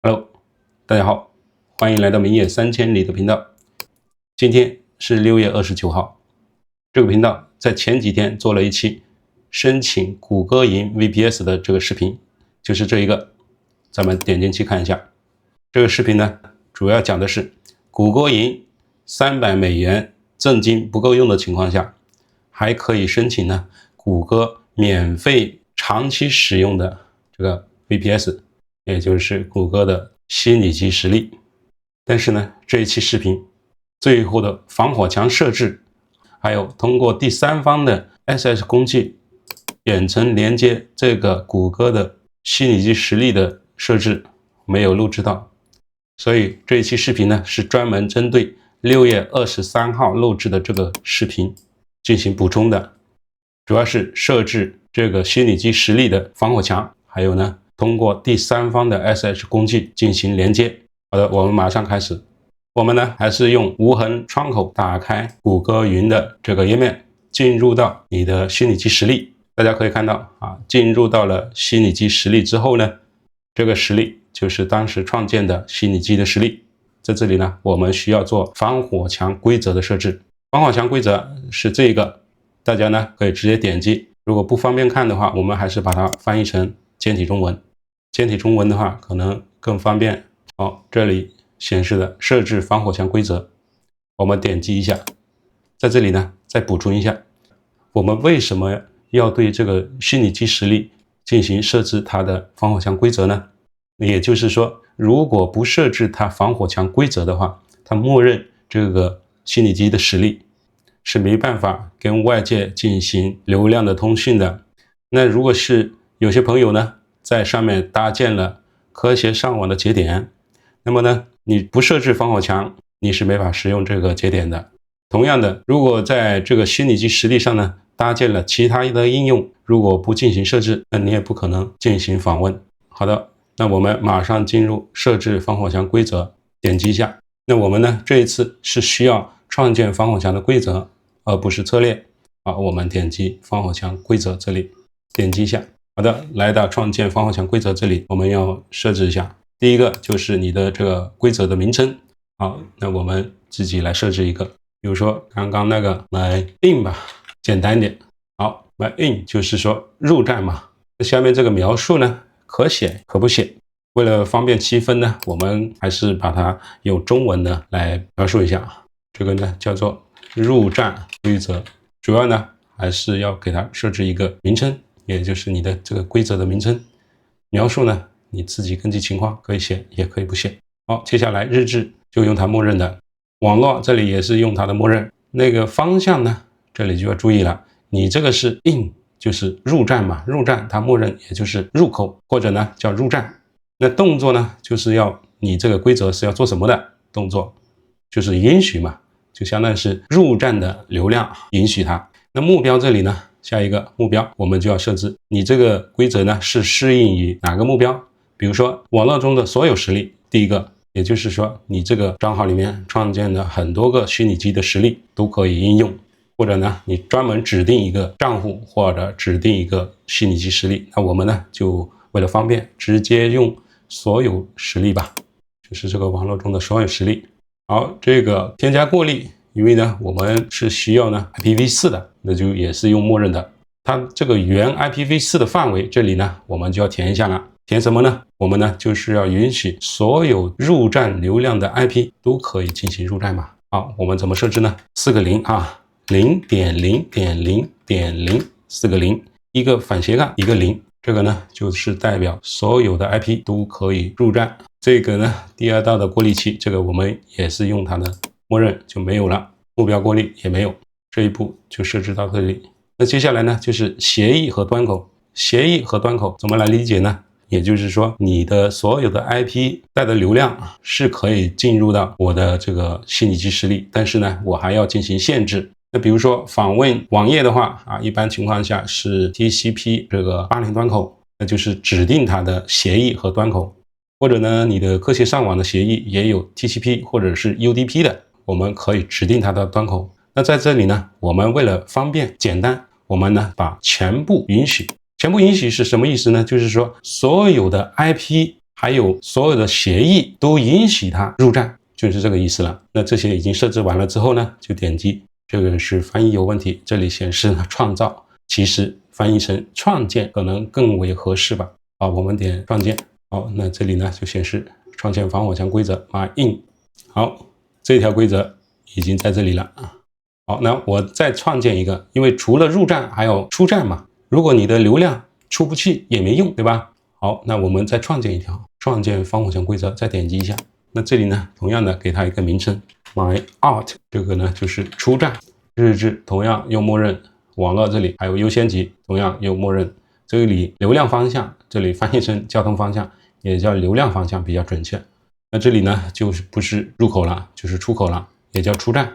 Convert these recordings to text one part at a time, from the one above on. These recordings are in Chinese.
Hello，大家好，欢迎来到明野3000里的频道。今天是6月29号，这个频道在前几天做了一期申请谷歌云 VPS 的这个视频，就是这一个，咱们点进去看一下。这个视频呢，主要讲的是谷歌云$300赠金不够用的情况下，还可以申请呢谷歌免费长期使用的这个 VPS。也就是谷歌的虚拟机实例。但是呢，这一期视频最后的防火墙设置，还有通过第三方的 SS 工具远程连接这个谷歌的虚拟机实例的设置没有录制到，所以这一期视频呢是专门针对6月23号录制的这个视频进行补充的，主要是设置这个虚拟机实例的防火墙，还有呢通过第三方的 SS 工具进行连接。好的，我们马上开始。我们呢还是用无痕窗口打开谷歌云的这个页面，进入到你的虚拟机实例。大家可以看到进入到了虚拟机实例之后呢，这个实例就是当时创建的虚拟机的实例。在这里呢，我们需要做防火墙规则的设置。防火墙规则是这个，大家呢可以直接点击。如果不方便看的话，我们还是把它翻译成简体中文。简体中文的话可能更方便。好，这里显示的设置防火墙规则，我们点击一下。在这里呢再补充一下，我们为什么要对这个虚拟机实例进行设置它的防火墙规则呢？也就是说，如果不设置它防火墙规则的话，它默认这个虚拟机的实例是没办法跟外界进行流量的通讯的。那如果是有些朋友呢在上面搭建了科学上网的节点，那么呢你不设置防火墙，你是没法使用这个节点的。同样的，如果在这个虚拟机实例上呢搭建了其他的应用，如果不进行设置，那你也不可能进行访问。好的，那我们马上进入设置防火墙规则，点击一下。那我们呢这一次是需要创建防火墙的规则，而不是策略。好，我们点击防火墙规则这里，点击一下。好的，来到创建防火墙规则这里，我们要设置一下。第一个就是你的这个规则的名称。好，那我们自己来设置一个，比如说刚刚那个 my in 吧，简单一点。好， my in 就是说入站嘛。下面这个描述呢，可写可不写。为了方便区分呢，我们还是把它用中文的来描述一下。这个呢叫做入站规则，主要呢还是要给它设置一个名称，也就是你的这个规则的名称。描述呢你自己根据情况可以写也可以不写。好，接下来日志就用它默认的，网络这里也是用它的默认。那个方向呢这里就要注意了，你这个是 in 就是入站嘛，入站它默认也就是入口，或者呢叫入站。那动作呢就是要你这个规则是要做什么的动作，就是允许嘛，就相当于是入站的流量允许它。那目标这里呢，下一个目标我们就要设置你这个规则呢是适应于哪个目标。比如说网络中的所有实例，第一个也就是说你这个账号里面创建的很多个虚拟机的实例都可以应用，或者呢你专门指定一个账户或者指定一个虚拟机实例。那我们呢就为了方便直接用所有实例吧，就是这个网络中的所有实例。好，这个添加过滤，因为呢我们是需要呢 IPv4 的，那就也是用默认的。它这个原 IPv4 的范围这里呢我们就要填一下了。填什么呢？我们呢就是要允许所有入站流量的 IP 都可以进行入站嘛。好，我们怎么设置呢？4个0啊， 0.0.0.0 4个0，一个反斜杠一个0，这个呢就是代表所有的 IP 都可以入站。这个呢第二道的过滤器，这个我们也是用它的默认就没有了，目标过滤也没有，这一步就设置到这里。那接下来呢就是协议和端口。协议和端口怎么来理解呢？也就是说你的所有的 IP 带的流量是可以进入到我的这个虚拟机实例，但是呢我还要进行限制。那比如说访问网页的话一般情况下是 TCP 这个80端口，那就是指定它的协议和端口。或者呢你的科学上网的协议也有 TCP 或者是 UDP 的，我们可以指定它的端口。那在这里呢我们为了方便简单，我们呢把全部允许。全部允许是什么意思呢？就是说所有的 IP 还有所有的协议都允许它入站，就是这个意思了。那这些已经设置完了之后呢，就点击这个是翻译有问题，这里显示了创造，其实翻译成创建可能更为合适吧。好，我们点创建。好，那这里呢就显示创建防火墙规则 my in。好，这条规则已经在这里了。好，那我再创建一个，因为除了入站还有出站嘛，如果你的流量出不去也没用，对吧？好，那我们再创建一条，创建防火墙规则，再点击一下。那这里呢，同样的给它一个名称 my out， 这个呢就是出站。日志同样又默认网络，这里还有优先级，同样又默认。这里流量方向，这里翻译成交通方向，也叫流量方向比较准确。那这里呢，就是不是入口了，就是出口了，也叫出站，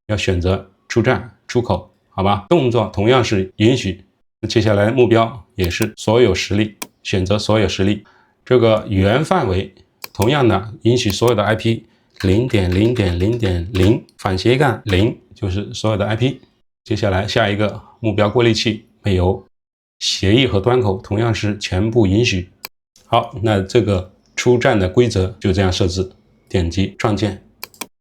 要选择出站、出口，好吧？动作同样是允许。那接下来目标也是所有实例，选择所有实例。这个语言范围同样的允许所有的 IP 0.0.0.0反斜杠0，就是所有的 IP。接下来下一个目标过滤器没有。协议和端口同样是全部允许。好，那这个出站的规则就这样设置，点击创建。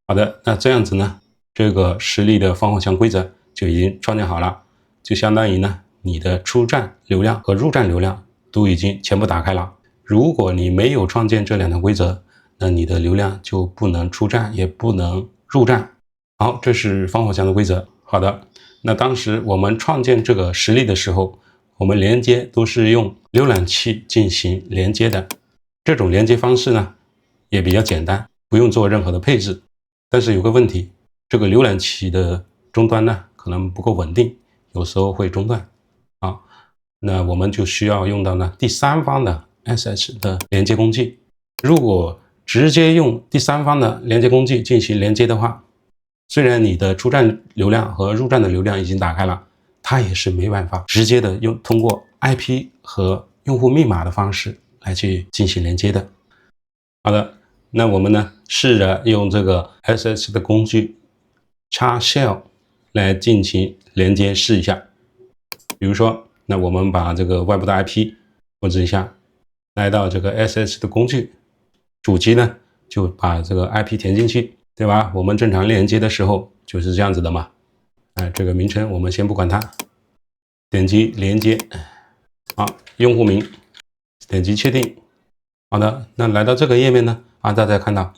好的，那这样子呢，这个实例的防火墙规则就已经创建好了，就相当于呢，你的出站流量和入站流量都已经全部打开了。如果你没有创建这两条规则，那你的流量就不能出站，也不能入站。好，这是防火墙的规则。好的，那当时我们创建这个实例的时候，我们连接都是用浏览器进行连接的，这种连接方式呢也比较简单，不用做任何的配置。但是有个问题，这个浏览器的终端呢可能不够稳定，有时候会中断啊。那我们就需要用到呢第三方的 SSH 的连接工具。如果直接用第三方的连接工具进行连接的话，虽然你的出站流量和入站的流量已经打开了，它也是没办法直接的通过 IP 和用户密码的方式来去进行连接的。好的，那我们呢试着用这个 SSH 的工具 Shell 来进行连接试一下。比如说，那我们把这个外部的 IP 复制一下，来到这个 SSH 的工具主机呢，就把这个 IP 填进去，对吧？我们正常连接的时候就是这样子的嘛。这个名称我们先不管它，点击连接，好，用户名，点击确定。好的，那来到这个页面呢，大家看到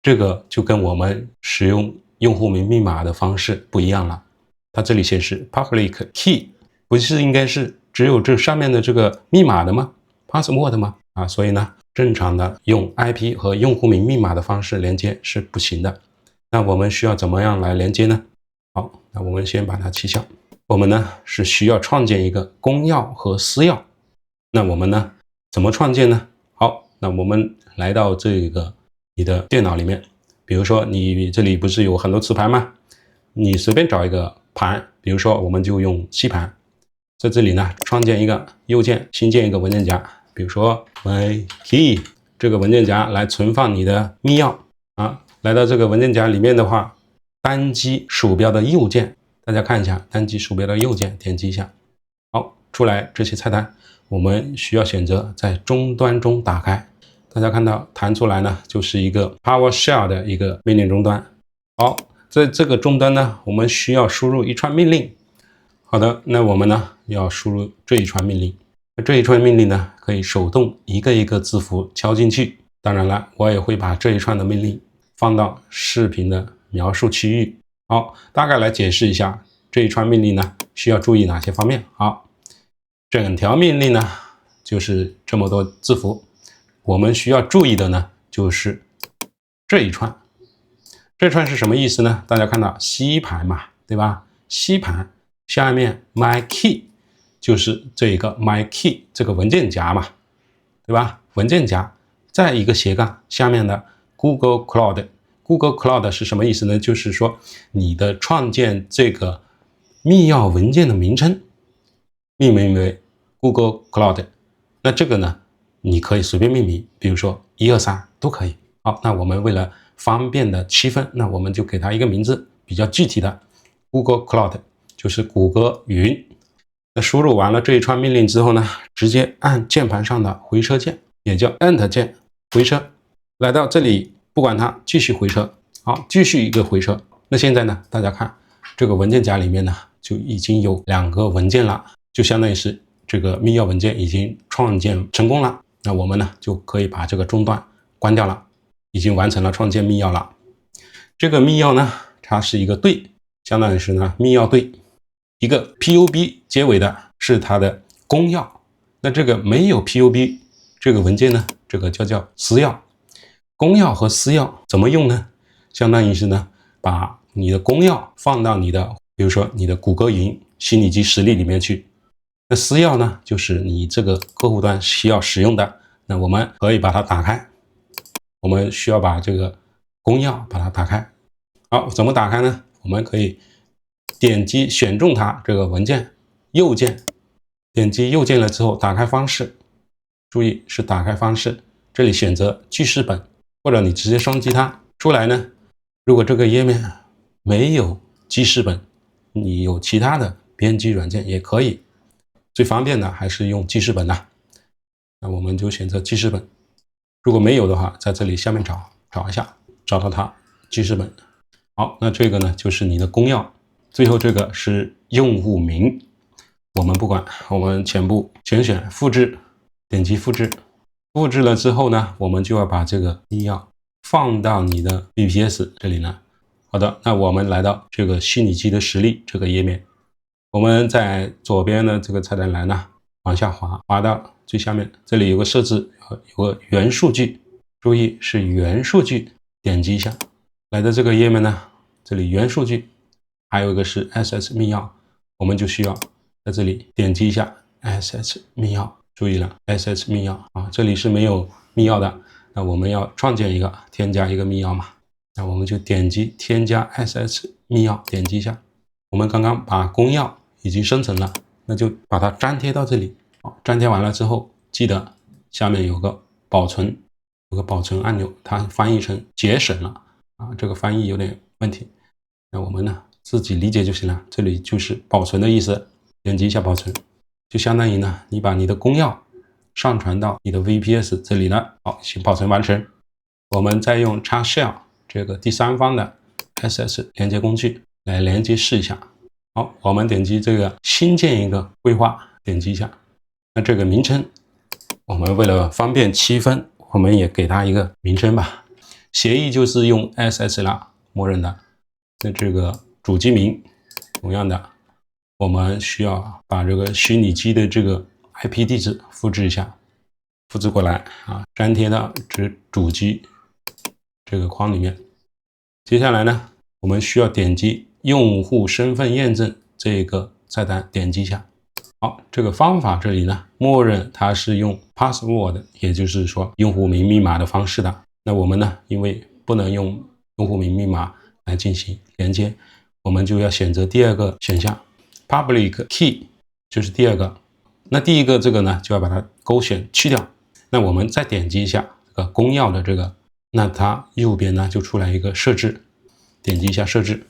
这个就跟我们使用用户名密码的方式不一样了。它这里显示 public key， 不是应该是只有这上面的这个密码的吗？ password 吗？所以呢，正常的用 IP 和用户名密码的方式连接是不行的。那我们需要怎么样来连接呢？好，那我们先把它取消。我们呢是需要创建一个公钥和私钥。那我们呢怎么创建呢？好，那我们来到这个你的电脑里面，比如说你这里不是有很多磁盘吗？你随便找一个盘，比如说我们就用C盘，在这里呢创建一个右键，新建一个文件夹，比如说 my key 这个文件夹来存放你的密钥来到这个文件夹里面的话，单击鼠标的右键，大家看一下，单击鼠标的右键，点击一下，好，出来这些菜单，我们需要选择在终端中打开。大家看到弹出来呢，就是一个 PowerShell 的一个命令终端。好，在这个终端呢，我们需要输入一串命令。好的，那我们呢要输入这一串命令。这一串命令呢，可以手动一个一个字符敲进去。当然了，我也会把这一串的命令放到视频的描述区域。好，大概来解释一下这一串命令呢需要注意哪些方面。好，整条命令呢就是这么多字符，我们需要注意的呢就是这一串。这串是什么意思呢？大家看到 C 盘嘛，对吧？ C 盘下面 my key 就是这一个 my key 这个文件夹嘛，对吧？文件夹再一个斜杠下面的 Google Cloud。Google Cloud 是什么意思呢？就是说你的创建这个密钥文件的名称命名为 Google Cloud。那这个呢，你可以随便命名，比如说123都可以。好，那我们为了方便的区分，那我们就给它一个名字比较具体的 Google Cloud， 就是谷歌云。那输入完了这一串命令之后呢，直接按键盘上的回车键，也叫 Enter 键，回车，来到这里，不管它继续回车，好，继续一个回车。那现在呢，大家看这个文件夹里面呢，就已经有2个文件了，就相当于是这个密钥文件已经创建成功了。那我们呢就可以把这个中断关掉了，已经完成了创建密钥了。这个密钥呢，它是一个对，相当于是呢密钥对，一个 PUB 结尾的是它的公钥。那这个没有 PUB 这个文件呢，这个叫私钥。公钥和私钥怎么用呢？相当于是呢，把你的公钥放到你的，比如说你的谷歌云虚拟机实例里面去。那私钥呢，就是你这个客户端需要使用的。那我们可以把它打开，我们需要把这个公钥把它打开。好，怎么打开呢？我们可以点击选中它这个文件，右键。点击右键了之后，打开方式，注意是打开方式，这里选择记事本，或者你直接双击它出来呢。如果这个页面没有记事本，你有其他的编辑软件也可以，最方便的还是用记事本的。那我们就选择记事本，如果没有的话，在这里下面找一下，找到它记事本。好，那这个呢就是你的公钥，最后这个是用户名。我们不管，我们全部全选复制，点击复制。复制了之后呢，我们就要把这个密钥放到你的 VPS 这里呢。好的，那我们来到这个虚拟机的实例这个页面，我们在左边的这个菜单栏呢，往下滑，滑到最下面，这里有个设置，有个原数据，注意是原数据，点击一下，来到这个页面呢，这里原数据，还有一个是 SS 密钥，我们就需要在这里点击一下 SS 密钥，注意了 SS 密钥啊，这里是没有密钥的，那我们要创建一个，添加一个密钥嘛，那我们就点击添加 SS 密钥，点击一下，我们刚刚把公钥已经生成了，那就把它粘贴到这里，好，粘贴完了之后，记得下面有个保存，有个保存按钮，它翻译成节省了啊，这个翻译有点问题，那我们呢自己理解就行了，这里就是保存的意思。点击一下保存，就相当于呢，你把你的公钥上传到你的 VPS 这里了。好，请保存完成。我们再用 XShell 这个第三方的 SS 连接工具来连接试一下。好，我们点击这个新建一个规划，点击一下。那这个名称，我们为了方便区分，我们也给它一个名称吧。协议就是用 SS 啦，默认的。那这个主机名，同样的。我们需要把这个虚拟机的这个 IP 地址复制一下，复制过来啊，粘贴到主机这个框里面。接下来呢，我们需要点击用户身份验证这个菜单，点击一下。好，这个方法这里呢，默认它是用 password， 也就是说用户名密码的方式的。那我们呢，因为不能用用户名密码来进行连接，我们就要选择第2个选项。Public key 就是第2个，那第1个这个呢就要把它勾选去掉。那我们再点击一下这个公钥的这个，那它右边呢就出来一个设置，点击一下设置。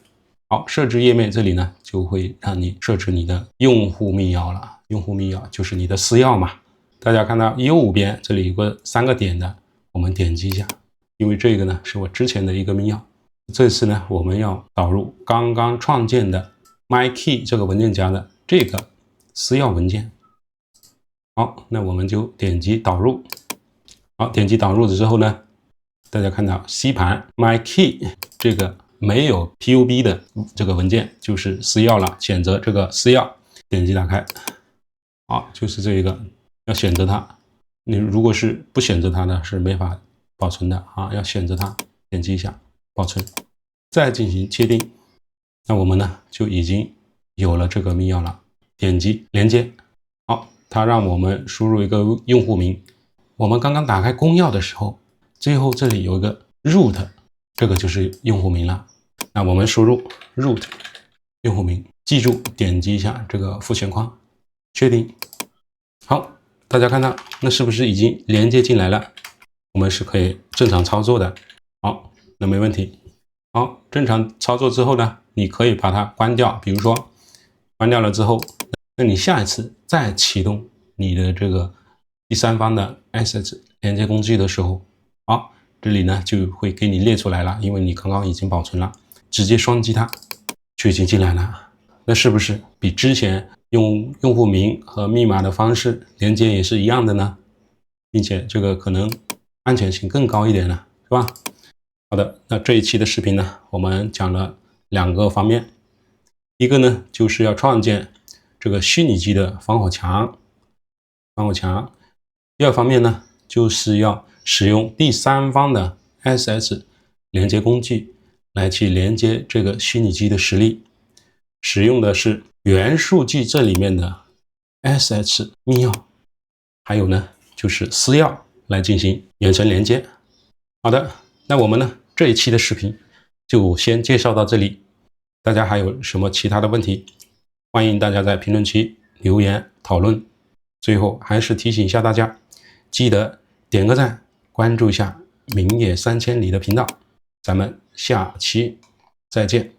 好，设置页面这里呢就会让你设置你的用户密钥了。用户密钥就是你的私钥嘛。大家看到右边这里有个3个点的，我们点击一下，因为这个呢是我之前的一个密钥。这次呢我们要导入刚刚创建的MyKey 这个文件夹的这个私钥文件。好，那我们就点击导入。好，点击导入之后呢，大家看到 C 盘 MyKey 这个没有 PUB 的这个文件就是私钥了，选择这个私钥，点击打开。好，就是这一个，要选择它。你如果是不选择它呢，是没法保存的啊，要选择它，点击一下保存，再进行确定。那我们呢就已经有了这个密钥了，点击连接。好，它让我们输入一个用户名。我们刚刚打开公钥的时候，最后这里有一个 root， 这个就是用户名了。那我们输入 root 用户名，记住点击一下这个复选框，确定。好，大家看到那是不是已经连接进来了？我们是可以正常操作的。好，那没问题。好，正常操作之后呢，你可以把它关掉，比如说关掉了之后，那你下一次再启动你的这个第三方的 SS 连接工具的时候，好，这里呢就会给你列出来了，因为你刚刚已经保存了，直接双击它就已经进来了。那是不是比之前用用户名和密码的方式连接也是一样的呢？并且这个可能安全性更高一点了，是吧？好的，那这一期的视频呢，我们讲了2个方面，一个呢就是要创建这个虚拟机的防火墙，第二方面呢就是要使用第三方的 SS 连接工具来去连接这个虚拟机的实例，使用的是元数据这里面的 SH 密钥，还有呢就是私钥来进行远程连接。好的，那我们呢这一期的视频就先介绍到这里，大家还有什么其他的问题，欢迎大家在评论区留言讨论。最后还是提醒一下大家，记得点个赞，关注一下明野3000里的频道，咱们下期再见。